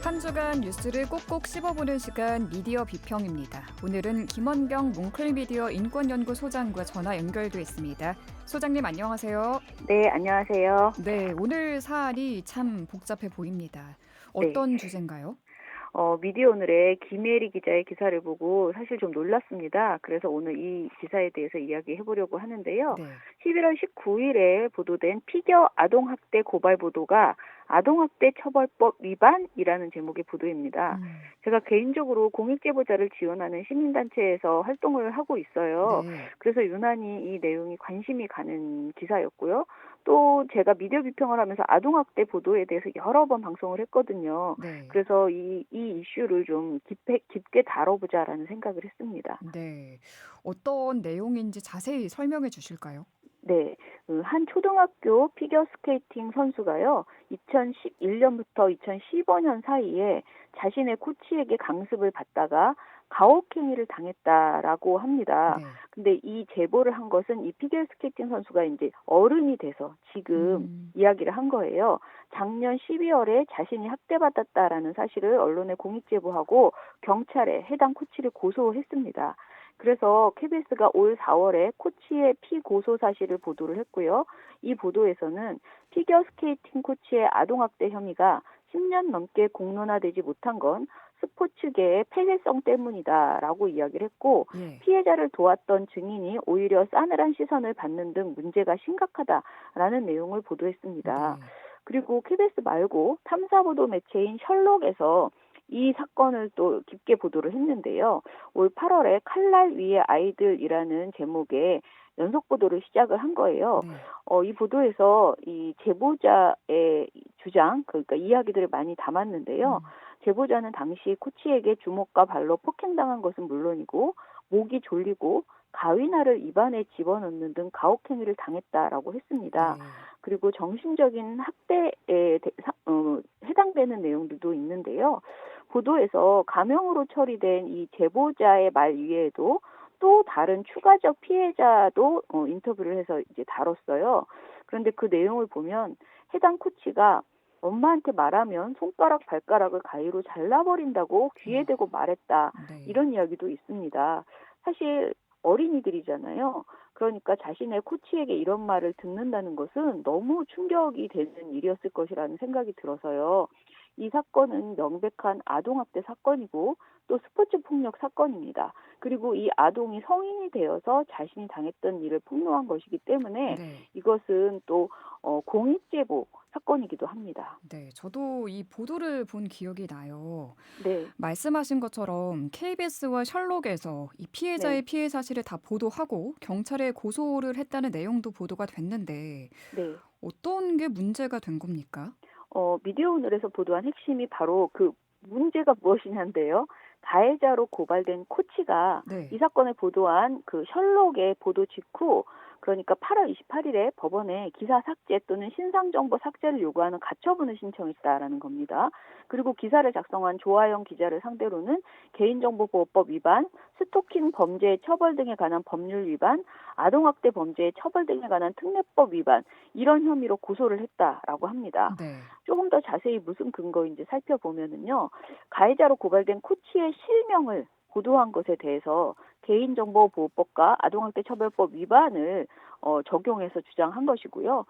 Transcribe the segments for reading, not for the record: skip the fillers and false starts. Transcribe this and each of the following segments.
한 주간 뉴스를 꼭꼭 씹어보는 시간 미디어 비평입니다. 오늘은 김원경 뭉클미디어 인권연구소장과 전화 연결돼 있습니다. 소장님 안녕하세요. 네, 안녕하세요. 네, 오늘 사안이 참 복잡해 보입니다. 네. 어떤 주제인가요? 미디어 오늘의 김예리 기자의 기사를 보고 사실 좀 놀랐습니다. 그래서 오늘 이 기사에 대해서 이야기해 보려고 하는데요. 네. 11월 19일에 보도된 피겨 아동학대 고발 보도가 아동학대 처벌법 위반이라는 제목의 보도입니다. 제가 개인적으로 공익제보자를 지원하는 시민단체에서 활동을 하고 있어요. 네. 그래서 유난히 이 내용이 관심이 가는 기사였고요. 또 제가 미디어 비평을 하면서 아동학대 보도에 대해서 여러 번 방송을 했거든요. 네. 그래서 이 이슈를 좀 깊게 다뤄보자라는 생각을 했습니다. 네. 어떤 내용인지 자세히 설명해 주실까요? 네, 한 초등학교 피겨스케이팅 선수가요, 2011년부터 2015년 사이에 자신의 코치에게 강습을 받다가 가혹행위를 당했다라고 합니다. 네. 근데 이 제보를 한 것은 이 피겨스케이팅 선수가 이제 어른이 돼서 지금 이야기를 한 거예요. 작년 12월에 자신이 학대받았다라는 사실을 언론에 공익제보하고 경찰에 해당 코치를 고소했습니다. 그래서 KBS가 올 4월에 코치의 피고소 사실을 보도를 했고요. 이 보도에서는 피겨스케이팅 코치의 아동학대 혐의가 10년 넘게 공론화되지 못한 건 스포츠계의 폐쇄성 때문이다라고 이야기를 했고, 예. 피해자를 도왔던 증인이 오히려 싸늘한 시선을 받는 등 문제가 심각하다라는 내용을 보도했습니다. 네. 그리고 KBS 말고 탐사보도 매체인 셜록에서 이 사건을 또 깊게 보도를 했는데요. 올 8월에 칼날 위의 아이들이라는 제목의 연속 보도를 시작을 한 거예요. 네. 이 보도에서 이 제보자의 주장, 그러니까 이야기들을 많이 담았는데요. 제보자는 당시 코치에게 주먹과 발로 폭행당한 것은 물론이고 목이 졸리고 가위날을 입안에 집어넣는 등 가혹행위를 당했다라고 했습니다. 네. 그리고 정신적인 학대에 해당되는 내용들도 있는데요. 보도에서 가명으로 처리된 이 제보자의 말 위에도 또 다른 추가적 피해자도 인터뷰를 해서 이제 다뤘어요. 그런데 그 내용을 보면 해당 코치가 엄마한테 말하면 손가락 발가락을 가위로 잘라버린다고 귀에 대고 말했다. 네. 이런 이야기도 있습니다. 사실 어린이들이잖아요. 그러니까 자신의 코치에게 이런 말을 듣는다는 것은 너무 충격이 되는 일이었을 것이라는 생각이 들어서요. 이 사건은 명백한 아동학대 사건이고 또 스포츠 폭력 사건입니다. 그리고 이 아동이 성인이 되어서 자신이 당했던 일을 폭로한 것이기 때문에 네. 이것은 또 공익제보 사건이기도 합니다. 네, 저도 이 보도를 본 기억이 나요. 네, 말씀하신 것처럼 KBS와 셜록에서 이 피해자의 네, 피해 사실을 다 보도하고 경찰에 고소를 했다는 내용도 보도가 됐는데 네. 어떤 게 문제가 된 겁니까? 미디어 오늘에서 보도한 핵심이 바로 그 문제가 무엇이냐인데요. 가해자로 고발된 코치가 네. 이 사건을 보도한 그 셜록의 보도 직후, 그러니까 8월 28일에 법원에 기사 삭제 또는 신상 정보 삭제를 요구하는 가처분을 신청했다라는 겁니다. 그리고 기사를 작성한 조아영 기자를 상대로는 개인정보보호법 위반, 스토킹 범죄의 처벌 등에 관한 법률 위반, 아동학대 범죄의 처벌 등에 관한 특례법 위반, 이런 혐의로 고소를 했다라고 합니다. 네. 조금 더 자세히 무슨 근거인지 살펴보면은요, 가해자로 고발된 코치의 실명을 보도한 것에 대해서 개인정보보호법과 아동학대 처벌법 위반을 적용해서 주장한 것이고요.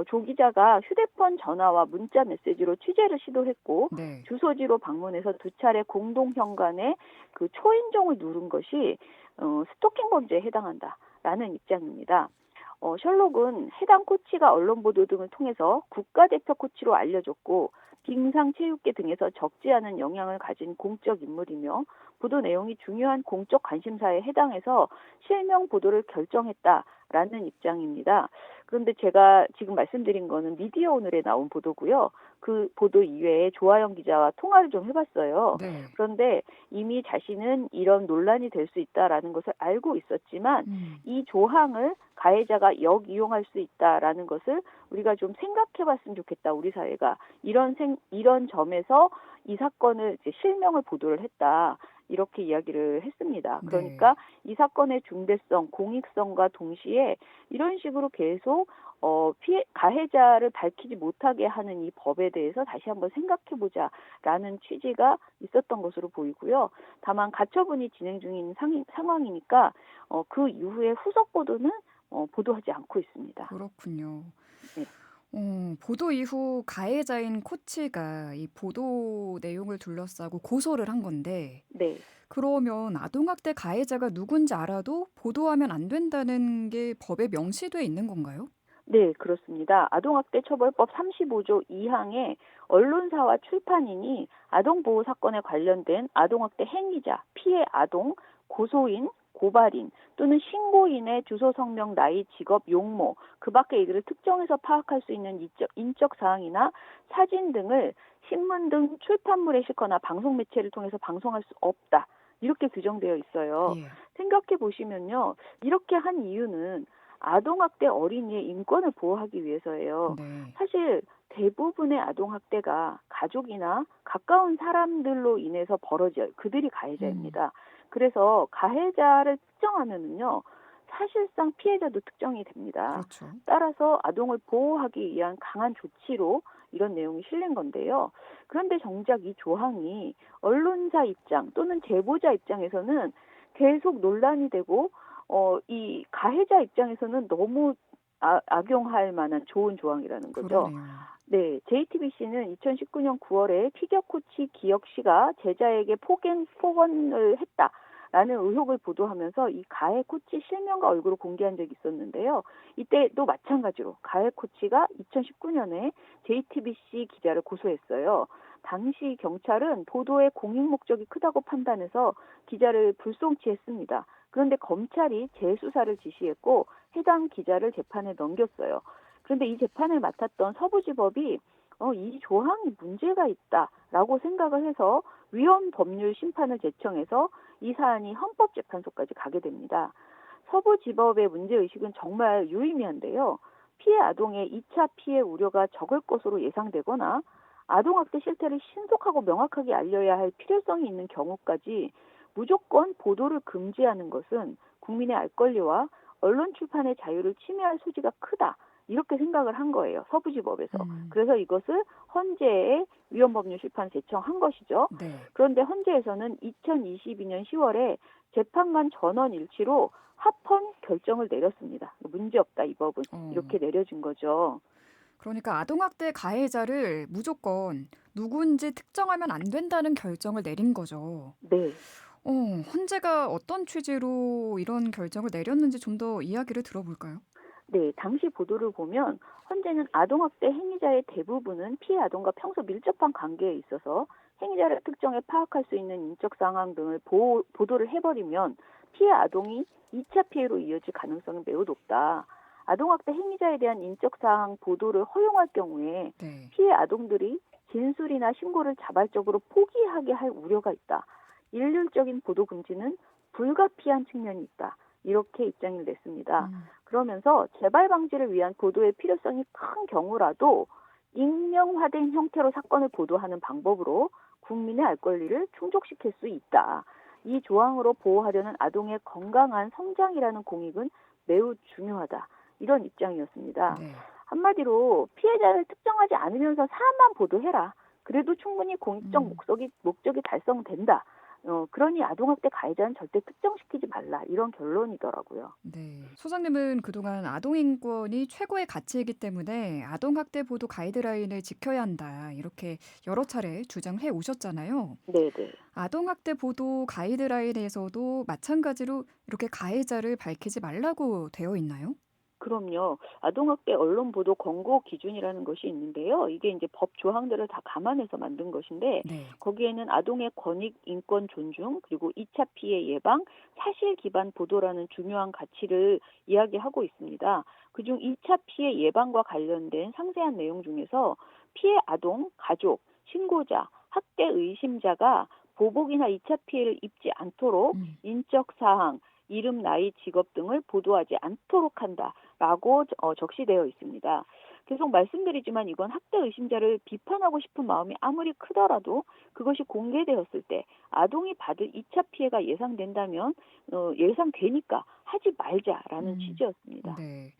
조 기자가 휴대폰 전화와 문자 메시지로 취재를 시도했고 네. 주소지로 방문해서 두 차례 공동 현관에 그 초인종을 누른 것이 스토킹 범죄에 해당한다라는 입장입니다. 셜록은 해당 코치가 언론 보도 등을 통해서 국가대표 코치로 알려졌고 빙상체육계 등에서 적지 않은 영향을 가진 공적 인물이며 보도 내용이 중요한 공적 관심사에 해당해서 실명 보도를 결정했다라는 입장입니다. 그런데 제가 지금 말씀드린 거는 미디어 오늘에 나온 보도고요. 그 보도 이외에 조아영 기자와 통화를 좀 해봤어요. 네. 그런데 이미 자신은 이런 논란이 될 수 있다라는 것을 알고 있었지만 이 조항을 가해자가 역이용할 수 있다라는 것을 우리가 좀 생각해봤으면 좋겠다. 우리 사회가 이런 점에서 이 사건을 이제 실명을 보도를 했다. 이렇게 이야기를 했습니다. 네. 그러니까 이 사건의 중대성, 공익성과 동시에 이런 식으로 계속 가해자를 밝히지 못하게 하는 이 법에 대해서 다시 한번 생각해보자라는 취지가 있었던 것으로 보이고요. 다만 가처분이 진행 중인 상황이니까 그 이후에 후속 보도는 보도하지 않고 있습니다. 그렇군요. 네. 보도 이후 가해자인 코치가 이 보도 내용을 둘러싸고 고소를 한 건데 네. 그러면 아동학대 가해자가 누군지 알아도 보도하면 안 된다는 게 법에 명시돼 있는 건가요? 네, 그렇습니다. 아동학대 처벌법 35조 2항에 언론사와 출판인이 아동보호 사건에 관련된 아동학대 행위자, 피해 아동, 고소인, 고발인 또는 신고인의 주소, 성명, 나이, 직업, 용모, 그 밖에 이들을 특정해서 파악할 수 있는 인적 사항이나 사진 등을 신문 등 출판물에 싣거나 방송 매체를 통해서 방송할 수 없다. 이렇게 규정되어 있어요. 예. 생각해 보시면요. 이렇게 한 이유는 아동학대 어린이의 인권을 보호하기 위해서예요. 네. 사실 대부분의 아동학대가 가족이나 가까운 사람들로 인해서 벌어져요. 그들이 음. 가해자입니다. 그래서 가해자를 특정하면은요, 사실상 피해자도 특정이 됩니다. 그렇죠. 따라서 아동을 보호하기 위한 강한 조치로 이런 내용이 실린 건데요. 그런데 정작 이 조항이 언론사 입장 또는 제보자 입장에서는 계속 논란이 되고 이 가해자 입장에서는 너무 악용할 만한 좋은 조항이라는 거죠. 그러네요. 네, JTBC는 2019년 9월에 피겨 코치 기혁 씨가 제자에게 폭언을 했다라는 의혹을 보도하면서 이 가해 코치 실명과 얼굴을 공개한 적이 있었는데요. 이때도 마찬가지로 가해 코치가 2019년에 JTBC 기자를 고소했어요. 당시 경찰은 보도의 공익 목적이 크다고 판단해서 기자를 불송치했습니다. 그런데 검찰이 재수사를 지시했고 해당 기자를 재판에 넘겼어요. 그런데 이 재판을 맡았던 서부지법이 이 조항이 문제가 있다라고 생각을 해서 위헌 법률 심판을 제청해서 이 사안이 헌법재판소까지 가게 됩니다. 서부지법의 문제의식은 정말 유의미한데요. 피해 아동의 2차 피해 우려가 적을 것으로 예상되거나 아동학대 실태를 신속하고 명확하게 알려야 할 필요성이 있는 경우까지 무조건 보도를 금지하는 것은 국민의 알 권리와 언론 출판의 자유를 침해할 소지가 크다. 이렇게 생각을 한 거예요. 서부지법에서. 음. 그래서 이것을 헌재에 위헌법률 심판 제청한 것이죠. 네. 그런데 헌재에서는 2022년 10월에 재판관 전원 일치로 합헌 결정을 내렸습니다. 문제없다 이 법은. 어. 이렇게 내려진 거죠. 그러니까 아동학대 가해자를 무조건 누군지 특정하면 안 된다는 결정을 내린 거죠. 네. 어, 헌재가 어떤 취지로 이런 결정을 내렸는지 좀 더 이야기를 들어볼까요? 네, 당시 보도를 보면 헌재는 아동학대 행위자의 대부분은 피해 아동과 평소 밀접한 관계에 있어서 행위자를 특정해 파악할 수 있는 인적 상황 등을 보도를 해버리면 피해 아동이 2차 피해로 이어질 가능성이 매우 높다. 아동학대 행위자에 대한 인적 사항 보도를 허용할 경우에 네. 피해 아동들이 진술이나 신고를 자발적으로 포기하게 할 우려가 있다. 일률적인 보도 금지는 불가피한 측면이 있다. 이렇게 입장을 냈습니다. 음. 그러면서 재발 방지를 위한 보도의 필요성이 큰 경우라도 익명화된 형태로 사건을 보도하는 방법으로 국민의 알 권리를 충족시킬 수 있다. 이 조항으로 보호하려는 아동의 건강한 성장이라는 공익은 매우 중요하다. 이런 입장이었습니다. 네. 한마디로 피해자를 특정하지 않으면서 사안만 보도해라. 그래도 충분히 공익적 음. 목적이 달성된다. 그러니 아동학대 가해자는 절대 특정시키지 말라. 이런 결론이더라고요. 네. 소장님은 그동안 아동 인권이 최고의 가치이기 때문에 아동학대 보도 가이드라인을 지켜야 한다. 이렇게 여러 차례 주장해 오셨잖아요. 네네. 아동학대 보도 가이드라인에서도 마찬가지로 이렇게 가해자를 밝히지 말라고 되어 있나요? 그럼요. 아동학대 언론 보도 권고 기준이라는 것이 있는데요. 이게 이제 법 조항들을 다 감안해서 만든 것인데 네. 거기에는 아동의 권익, 인권 존중, 그리고 2차 피해 예방, 사실 기반 보도라는 중요한 가치를 이야기하고 있습니다. 그중 2차 피해 예방과 관련된 상세한 내용 중에서 피해 아동, 가족, 신고자, 학대 의심자가 보복이나 2차 피해를 입지 않도록 음. 인적 사항, 이름, 나이, 직업 등을 보도하지 않도록 한다라고 적시되어 있습니다. 계속 말씀드리지만 이건 학대 의심자를 비판하고 싶은 마음이 아무리 크더라도 그것이 공개되었을 때 아동이 받을 2차 피해가 예상된다면 예상되니까 하지 말자라는 음. 취지였습니다. 네.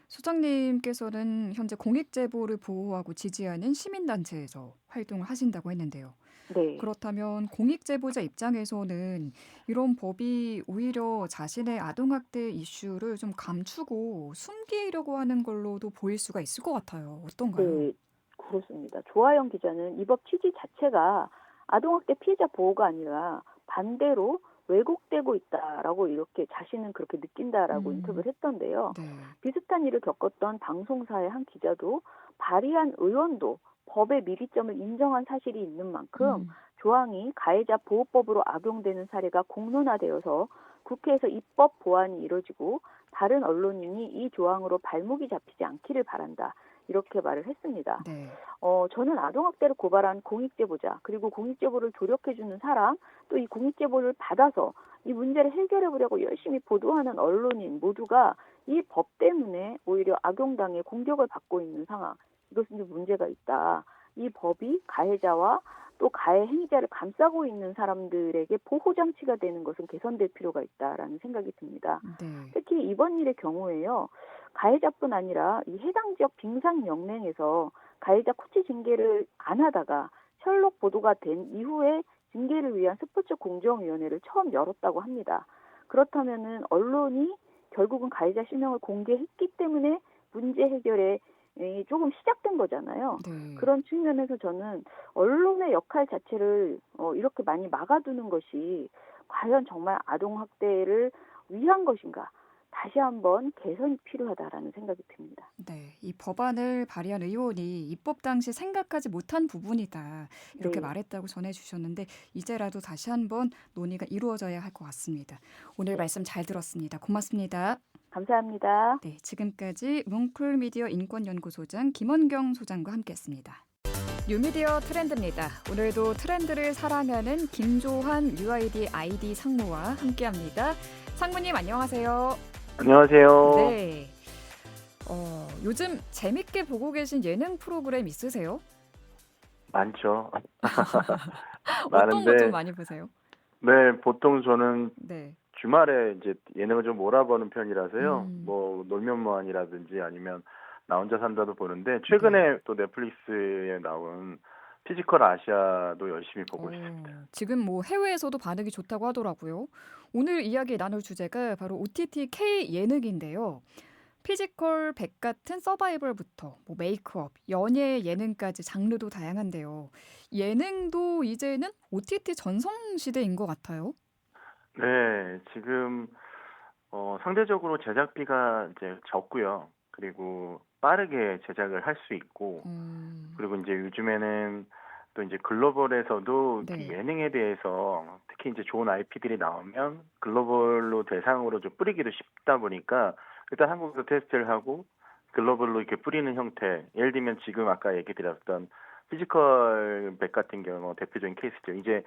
소장님께서는 현재 공익 제보를 보호하고 지지하는 시민단체에서 활동을 하신다고 했는데요. 네. 그렇다면 공익 제보자 입장에서는 이런 법이 오히려 자신의 아동학대 이슈를 좀 감추고 숨기려고 하는 걸로도 보일 수가 있을 것 같아요. 어떤가요? 네, 그렇습니다. 조아영 기자는 이 법 취지 자체가 아동학대 피해자 보호가 아니라 반대로 왜곡되고 있다라고 이렇게 자신은 그렇게 느낀다라고 음, 인터뷰를 했던데요. 네. 비슷한 일을 겪었던 방송사의 한 기자도 발의한 의원도 법의 미비점을 인정한 사실이 있는 만큼 음, 조항이 가해자 보호법으로 악용되는 사례가 공론화되어서 국회에서 입법 보완이 이뤄지고 다른 언론인이 이 조항으로 발목이 잡히지 않기를 바란다. 이렇게 말을 했습니다. 네. 저는 아동학대를 고발한 공익제보자, 그리고 공익제보를 조력해주는 사람, 또 이 공익제보를 받아서 이 문제를 해결해보려고 열심히 보도하는 언론인 모두가 이 법 때문에 오히려 악용당해 공격을 받고 있는 상황, 이것은 좀 문제가 있다. 이 법이 가해자와 또 가해 행위자를 감싸고 있는 사람들에게 보호장치가 되는 것은 개선될 필요가 있다라는 생각이 듭니다. 네. 특히 이번 일의 경우에요. 가해자뿐 아니라 이 해당 지역 빙상연맹에서 가해자 코치 징계를 안 하다가 셜록 보도가 된 이후에 징계를 위한 스포츠 공정위원회를 처음 열었다고 합니다. 그렇다면은 언론이 결국은 가해자 실명을 공개했기 때문에 문제 해결에 조금 시작된 거잖아요. 네. 그런 측면에서 저는 언론의 역할 자체를 이렇게 많이 막아두는 것이 과연 정말 아동학대를 위한 것인가? 다시 한번 개선이 필요하다라는 생각이 듭니다. 네, 이 법안을 발의한 의원이 입법 당시 생각하지 못한 부분이다. 이렇게 네, 말했다고 전해주셨는데 이제라도 다시 한번 논의가 이루어져야 할 것 같습니다. 오늘 네. 말씀 잘 들었습니다. 고맙습니다. 감사합니다. 네, 지금까지 뭉클미디어 인권연구소장 김원경 소장과 함께했습니다. 뉴미디어 트렌드입니다. 오늘도 트렌드를 사랑하는 김조한 UID 아이디 상무와 함께합니다. 상무님 안녕하세요. 안녕하세요. 네. 요즘 재밌게 보고 계신 예능 프로그램 있으세요? 많죠. 어떤 거 좀 많은데, 많이 보세요? 네, 보통 저는 네. 주말에 이제 예능을 좀 몰아보는 편이라서요. 음, 뭐, 놀면 뭐하니라든지 아니면 나 혼자 산다도 보는데, 네. 최근에 또 넷플릭스에 나온 피지컬 아시아도 열심히 보고 있습니다. 지금 뭐 해외에서도 반응이 좋다고 하더라고요. 오늘 이야기 나눌 주제가 바로 OTT K 예능인데요. 피지컬 100 같은 서바이벌부터 뭐 메이크업, 연예 예능까지 장르도 다양한데요. 예능도 이제는 OTT 전성 시대인 것 같아요. 네, 지금, 상대적으로 제작비가 이제 적고요. 그리고 빠르게 제작을 할 수 있고, 음, 그리고 이제 요즘에는 또 이제 글로벌에서도 그 네. 예능에 대해서 특히 이제 좋은 IP들이 나오면 글로벌로 대상으로 좀 뿌리기도 쉽다 보니까 일단 한국에서 테스트를 하고 글로벌로 이렇게 뿌리는 형태. 예를 들면 지금 아까 얘기 드렸던 피지컬 백 같은 경우 대표적인 케이스죠. 이제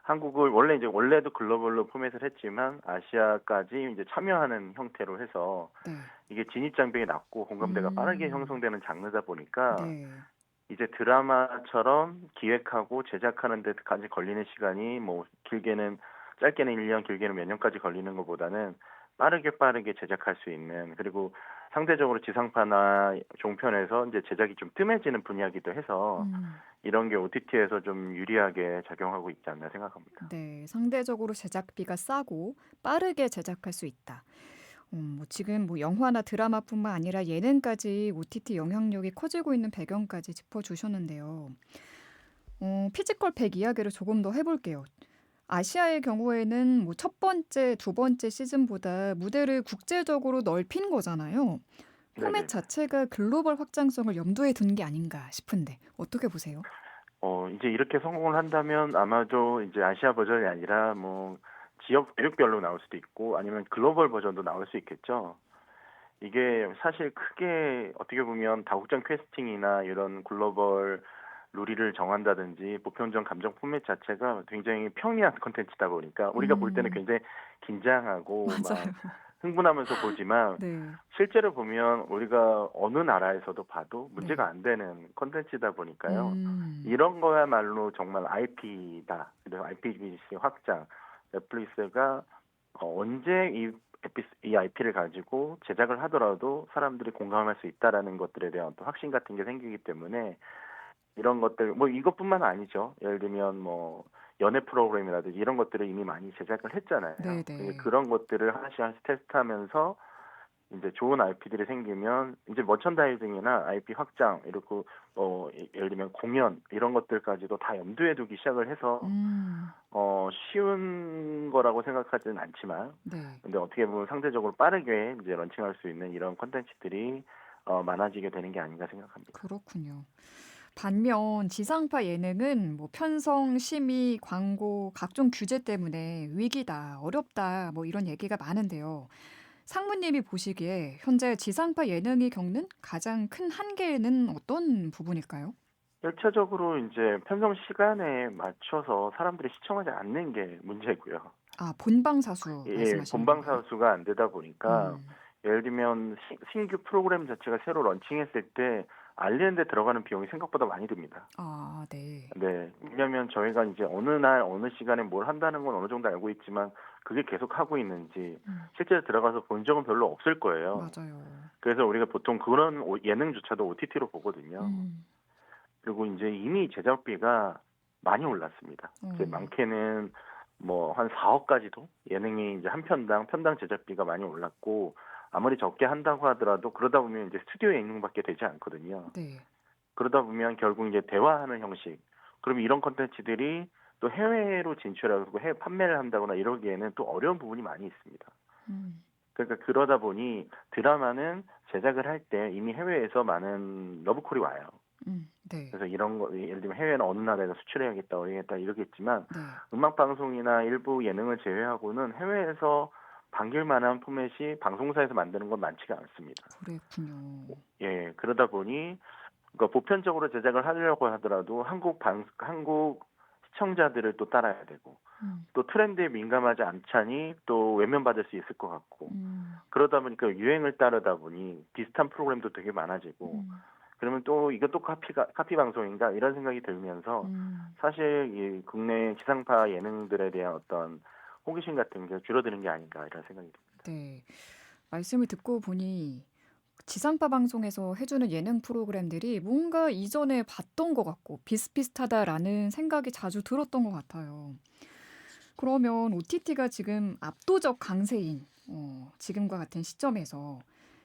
한국을 원래도 글로벌로 포맷을 했지만 아시아까지 이제 참여하는 형태로 해서 네. 이게 진입 장벽이 낮고 공감대가 빠르게 음, 형성되는 장르다 보니까 네. 이제 드라마처럼 기획하고 제작하는 데까지 걸리는 시간이 뭐 길게는 짧게는 1년, 길게는 몇 년까지 걸리는 것보다는 빠르게 제작할 수 있는 그리고 상대적으로 지상파나 종편에서 이제 제작이 좀 뜸해지는 분야이기도 해서 음, 이런 게 OTT에서 좀 유리하게 작용하고 있지 않나 생각합니다. 네. 상대적으로 제작비가 싸고 빠르게 제작할 수 있다. 뭐 지금 뭐 영화나 드라마뿐만 아니라 예능까지 OTT 영향력이 커지고 있는 배경까지 짚어주셨는데요. 피지컬 100 이야기를 조금 더 해볼게요. 아시아의 경우에는 뭐 첫 번째, 두 번째 시즌보다 무대를 국제적으로 넓힌 거잖아요. 포맷 네네. 자체가 글로벌 확장성을 염두에 둔 게 아닌가 싶은데 어떻게 보세요? 이제 이렇게 성공을 한다면 아마도 이제 아시아 버전이 아니라 뭐 지역 대륙별로 나올 수도 있고 아니면 글로벌 버전도 나올 수 있겠죠. 이게 사실 크게 어떻게 보면 다국적 캐스팅이나 이런 글로벌 루리를 정한다든지 보편적 감정 포맷 자체가 굉장히 평이한 콘텐츠다 보니까 우리가 볼 때는 음, 굉장히 긴장하고 막 맞아요. 흥분하면서 보지만 네. 실제로 보면 우리가 어느 나라에서도 봐도 문제가 네. 안 되는 콘텐츠다 보니까요. 음. 이런 거야말로 정말 IP다. 그래서 IPVC 확장. 넷플릭스가 언제 이 IP를 가지고 제작을 하더라도 사람들이 공감할 수 있다라는 것들에 대한 어떤 확신 같은 게 생기기 때문에 이런 것들 뭐 이것뿐만 아니죠. 예를 들면 뭐 연애 프로그램이라든지 이런 것들을 이미 많이 제작을 했잖아요. 근데 네네. 그런 것들을 하나씩 테스트하면서 이제 좋은 IP들이 생기면 이제 머천다이징이나 IP 확장 이렇게 예를 들면 공연 이런 것들까지도 다 염두에 두기 시작을 해서 음. 쉬운 거라고 생각하지는 않지만 네. 근데 어떻게 보면 상대적으로 빠르게 이제 런칭할 수 있는 이런 콘텐츠들이 많아지게 되는 게 아닌가 생각합니다. 그렇군요. 반면 지상파 예능은 뭐 편성, 심의, 광고, 각종 규제 때문에 위기다, 어렵다, 뭐 이런 얘기가 많은데요. 상무님이 보시기에 현재 지상파 예능이 겪는 가장 큰 한계는 어떤 부분일까요? 1차적으로 이제 편성 시간에 맞춰서 사람들이 시청하지 않는 게 문제고요. 아, 본방사수 예, 말씀하시는 건가요? 본방사수가 안 되다 보니까 음. 예를 들면 신규 프로그램 자체가 새로 런칭했을 때 알리는 데 들어가는 비용이 생각보다 많이 듭니다. 아, 네. 네. 왜냐하면 저희가 이제 어느 날 어느 시간에 뭘 한다는 건 어느 정도 알고 있지만 그게 계속 하고 있는지 음. 실제로 들어가서 본 적은 별로 없을 거예요. 맞아요. 그래서 우리가 보통 그런 예능조차도 OTT로 보거든요. 음. 그리고 이제 이미 제작비가 많이 올랐습니다. 이제 어. 많게는 뭐 한 4억까지도 예능이 이제 한 편당 제작비가 많이 올랐고 아무리 적게 한다고 하더라도 그러다 보면 이제 스튜디오 예능밖에 되지 않거든요. 네. 그러다 보면 결국 이제 대화하는 형식. 그럼 이런 콘텐츠들이 또 해외로 진출하고 해외 판매를 한다거나 이러기에는 또 어려운 부분이 많이 있습니다. 음. 그러니까 그러다 보니 드라마는 제작을 할 때 이미 해외에서 많은 러브콜이 와요. 네. 그래서 이런 거 예를 들면 해외는 어느 나라에서 수출해야겠다, 어야겠다 이러겠지만 네. 음악 방송이나 일부 예능을 제외하고는 해외에서 반길 만한 포맷이 방송사에서 만드는 건 많지가 않습니다. 그랬군요. 예, 그러다 보니 그러니까 보편적으로 제작을 하려고 하더라도 한국 시청자들을 또 따라야 되고 음. 또 트렌드에 민감하지 않자니 또 외면받을 수 있을 것 같고 음. 그러다 보니까 유행을 따르다 보니 비슷한 프로그램도 되게 많아지고 음. 그러면 또 이것도 카피 방송인가 이런 생각이 들면서 음. 사실 이 국내 지상파 예능들에 대한 어떤 호기심 같은 게 줄어드는 게 아닌가 이런 생각이 듭니다. 네. 말씀을 듣고 보니 지상파 방송에서 해주는 예능 프로그램들이 뭔가 이전에 봤던 것 같고 비슷비슷하다라는 생각이 자주 들었던 것 같아요. 그러면 OTT가 지금 압도적 강세인 지금과 같은 시점에서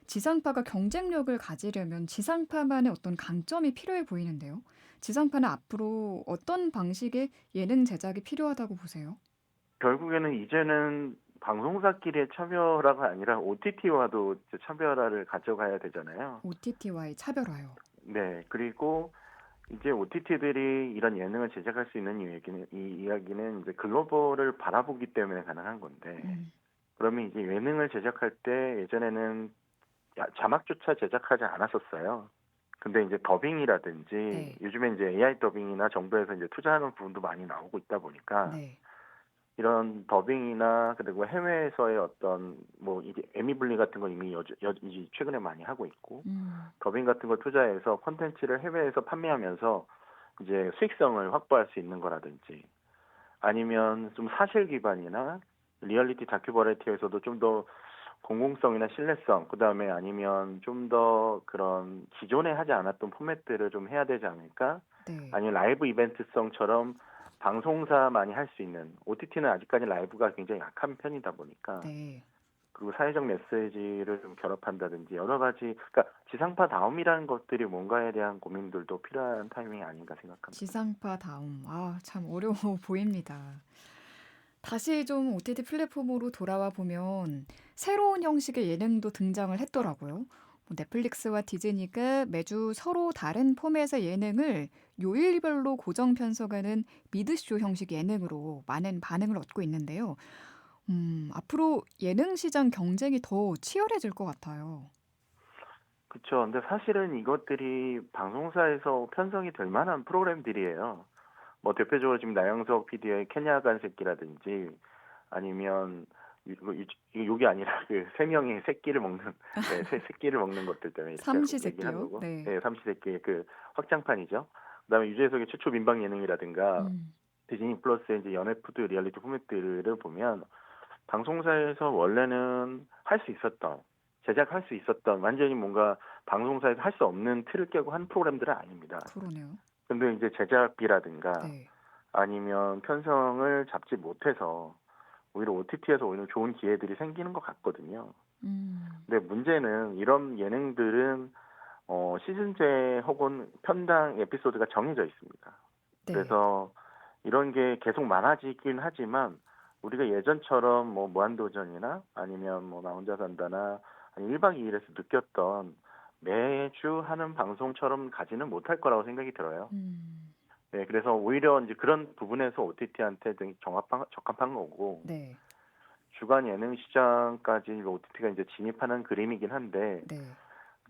지상파가 경쟁력을 가지려면 지상파만의 어떤 강점이 필요해 보이는데요. 지상파는 앞으로 어떤 방식의 예능 제작이 필요하다고 보세요? 결국에는 이제는 방송사끼리의 차별화가 아니라 OTT와도 차별화를 가져가야 되잖아요. OTT와의 차별화요. 네, 그리고 이제 OTT들이 이런 예능을 제작할 수 있는 이 이야기는 이제 글로벌을 바라보기 때문에 가능한 건데, 음. 그러면 이제 예능을 제작할 때 예전에는 자막조차 제작하지 않았었어요. 근데 이제 더빙이라든지 네. 요즘에 이제 AI 더빙이나 정부에서 이제 투자하는 부분도 많이 나오고 있다 보니까 네. 이런 더빙이나 그리고 해외에서의 어떤 뭐 이제 에미블리 같은 건 이미 이제 최근에 많이 하고 있고 음. 더빙 같은 걸 투자해서 콘텐츠를 해외에서 판매하면서 이제 수익성을 확보할 수 있는 거라든지 아니면 좀 사실 기반이나 리얼리티 다큐버라이티에서도 좀 더 공공성이나 신뢰성, 그다음에 아니면 좀 더 그런 기존에 하지 않았던 포맷들을 좀 해야 되지 않을까? 네. 아니면 라이브 이벤트성처럼 방송사만이 할 수 있는 OTT는 아직까지 라이브가 굉장히 약한 편이다 보니까 네. 그리고 사회적 메시지를 좀 결합한다든지 여러 가지 그러니까 지상파 다음이라는 것들이 뭔가에 대한 고민들도 필요한 타이밍이 아닌가 생각합니다. 지상파 다음. 아, 참 어려워 보입니다. 다시 좀 OTT 플랫폼으로 돌아와 보면 새로운 형식의 예능도 등장을 했더라고요. 뭐 넷플릭스와 디즈니가 매주 서로 다른 포맷의 예능을 요일별로 고정 편성하는 미드쇼 형식 예능으로 많은 반응을 얻고 있는데요. 앞으로 예능 시장 경쟁이 더 치열해질 것 같아요. 그렇죠. 근데 사실은 이것들이 방송사에서 편성이 될 만한 프로그램들이에요. 뭐 대표적으로 지금 나영석 PD의 케냐 간 새끼라든지 아니면 이거 욕이 아니라 그 세 명의 새끼를 먹는 네, 새끼를 먹는 것들 때문에 이렇게 얘기한 삼시세끼요? 거고, 네. 네, 삼시세끼의 그 확장판이죠. 그다음에 유재석의 최초 민방 예능이라든가 음. 디즈니 플러스의 이제 연애 푸드 리얼리티 포맷들을 보면 방송사에서 원래는 할 수 있었던 제작할 수 있었던 완전히 뭔가 방송사에서 할 수 없는 틀을 깨고 한 프로그램들은 아닙니다. 그러네요. 근데 이제 제작비라든가 네. 아니면 편성을 잡지 못해서 오히려 OTT에서 오히려 좋은 기회들이 생기는 것 같거든요. 음. 근데 문제는 이런 예능들은 시즌제 혹은 편당 에피소드가 정해져 있습니다. 네. 그래서 이런 게 계속 많아지긴 하지만 우리가 예전처럼 뭐 무한도전이나 아니면 뭐 나 혼자 산다나 아니 1박 2일에서 느꼈던 매주 하는 방송처럼 가지는 못할 거라고 생각이 들어요. 음. 네, 그래서 오히려 이제 그런 부분에서 OTT한테 되게 적합한 거고 네. 주간 예능 시장까지 OTT가 이제 진입하는 그림이긴 한데, 네.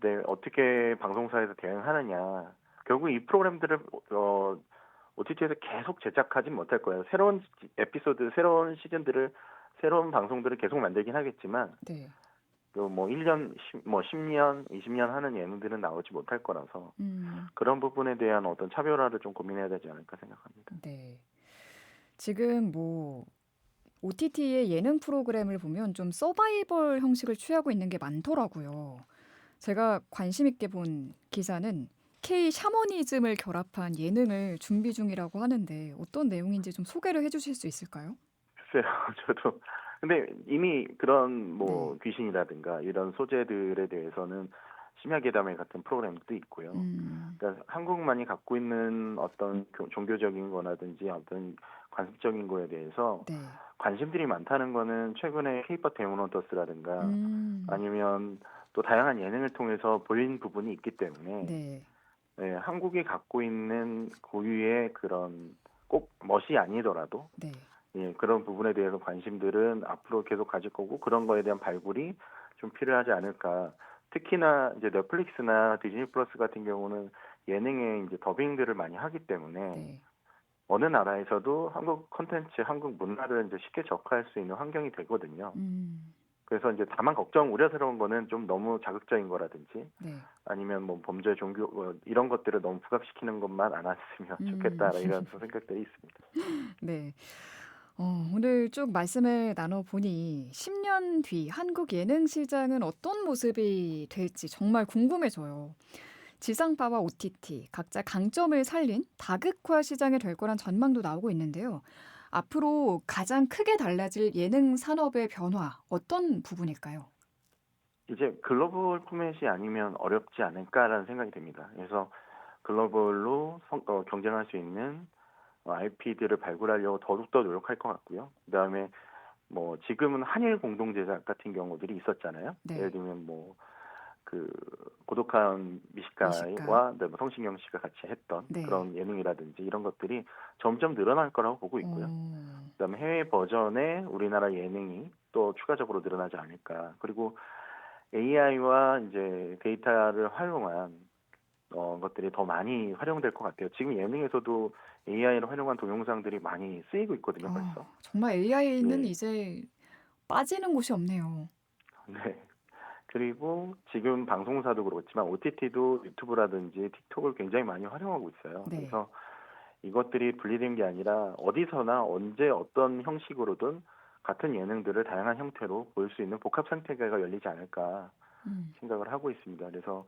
네, 어떻게 방송사에서 대응하느냐. 결국 이 프로그램들을 OTT에서 계속 제작하진 못할 거예요. 새로운 에피소드, 새로운 시즌들을, 새로운 방송들을 계속 만들긴 하겠지만, 네. 뭐 1년, 10년, 20년 하는 예능들은 나오지 못할 거라서 음. 그런 부분에 대한 어떤 차별화를 좀 고민해야 되지 않을까 생각합니다. 네. 지금 뭐 OTT의 예능 프로그램을 보면 좀 서바이벌 형식을 취하고 있는 게 많더라고요. 제가 관심 있게 본 기사는 K 샤머니즘을 결합한 예능을 준비 중이라고 하는데 어떤 내용인지 좀 소개를 해주실 수 있을까요? 글쎄요, 저도. 근데 이미 그런 뭐 네. 귀신이라든가 이런 소재들에 대해서는 심야괴담회 같은 프로그램도 있고요. 음. 그러니까 한국만이 갖고 있는 어떤 종교적인 거라든지 어떤 관습적인 거에 대해서 네. 관심들이 많다는 거는 최근에 케이팝 데모노더스라든가 음. 아니면 또 다양한 예능을 통해서 보인 부분이 있기 때문에 네. 네, 한국이 갖고 있는 고유의 그런 꼭 멋이 아니더라도 네. 예, 그런 부분에 대해서 관심들은 앞으로 계속 가질 거고 그런 거에 대한 발굴이 좀 필요하지 않을까. 특히나 이제 넷플릭스나 디즈니 플러스 같은 경우는 예능에 이제 더빙들을 많이 하기 때문에 네. 어느 나라에서도 한국 콘텐츠, 한국 문화를 이제 쉽게 접할 수 있는 환경이 되거든요. 음. 그래서 이제 다만 우려스러운 거는 좀 너무 자극적인 거라든지 네. 아니면 뭐 범죄 종교 이런 것들을 너무 부각시키는 것만 안 왔으면 음. 좋겠다 이런 생각들이 있습니다. 네. 오늘 쭉 말씀을 나눠보니 10년 뒤 한국 예능 시장은 어떤 모습이 될지 정말 궁금해져요. 지상파와 OTT 각자 강점을 살린 다극화 시장이 될 거란 전망도 나오고 있는데요. 앞으로 가장 크게 달라질 예능 산업의 변화 어떤 부분일까요? 이제 글로벌 포맷이 아니면 어렵지 않을까라는 생각이 듭니다. 그래서 글로벌로 경쟁할 수 있는 IP들을 발굴하려고 더욱더 노력할 것 같고요. 그다음에 뭐 지금은 한일 공동 제작 같은 경우들이 있었잖아요. 예를 네. 들면 뭐 그 고독한 미식가. 미식가와 뭐 성시경 씨가 같이 했던 네. 그런 예능이라든지 이런 것들이 점점 늘어날 거라고 보고 있고요. 어, 그다음에 해외 버전의 우리나라 예능이 또 추가적으로 늘어나지 않을까. 그리고 AI와 이제 데이터를 활용한 것들이 더 많이 활용될 것 같아요. 지금 예능에서도 AI를 활용한 동영상들이 많이 쓰이고 있거든요, 벌써. 정말 AI는 예. 이제 빠지는 곳이 없네요. 네. 그리고 지금 방송사도 그렇지만 OTT도 유튜브라든지 틱톡을 굉장히 많이 활용하고 있어요. 네. 그래서 이것들이 분리된 게 아니라 어디서나 언제 어떤 형식으로든 같은 예능들을 다양한 형태로 보일 수 있는 복합 생태계가 열리지 않을까 음. 생각을 하고 있습니다. 그래서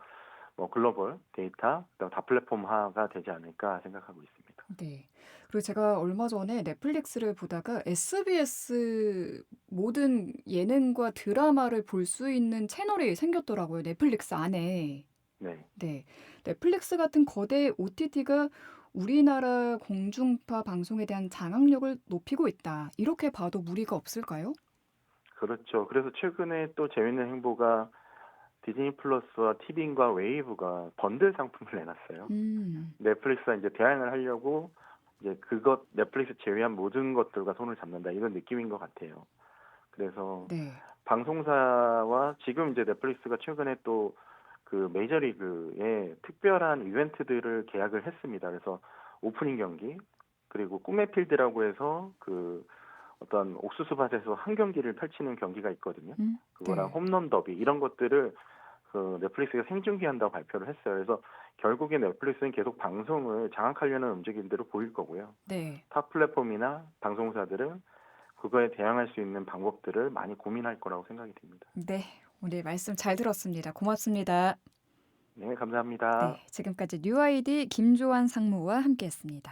뭐 글로벌 데이터, 그다음 다플랫폼화가 되지 않을까 생각하고 있습니다. 네. 그리고 제가 얼마 전에 넷플릭스를 보다가 SBS 모든 예능과 드라마를 볼 수 있는 채널이 생겼더라고요. 넷플릭스 안에. 네. 네. 넷플릭스 같은 거대 OTT가 우리나라 공중파 방송에 대한 장악력을 높이고 있다. 이렇게 봐도 무리가 없을까요? 그렇죠. 그래서 최근에 또 재밌는 행보가 디즈니 플러스와 티빙과 웨이브가 번들 상품을 내놨어요. 음. 넷플릭스가 이제 대항을 하려고 이제 넷플릭스 제외한 모든 것들과 손을 잡는다 이런 느낌인 것 같아요. 그래서 네. 방송사와 지금 이제 넷플릭스가 최근에 또 그 메이저리그의 특별한 이벤트들을 계약을 했습니다. 그래서 오프닝 경기 그리고 꿈의 필드라고 해서 그 어떤 옥수수밭에서 한 경기를 펼치는 경기가 있거든요. 그거랑 네. 홈런 더비 이런 것들을 그 넷플릭스가 생중계한다고 발표를 했어요. 그래서 결국에 넷플릭스는 계속 방송을 장악하려는 움직임들을 보일 거고요. 네. 타 플랫폼이나 방송사들은 그거에 대항할 수 있는 방법들을 많이 고민할 거라고 생각이 듭니다. 네. 오늘 말씀 잘 들었습니다. 고맙습니다. 네, 감사합니다. 네. 지금까지 뉴아이디 김조한 상무와 함께했습니다.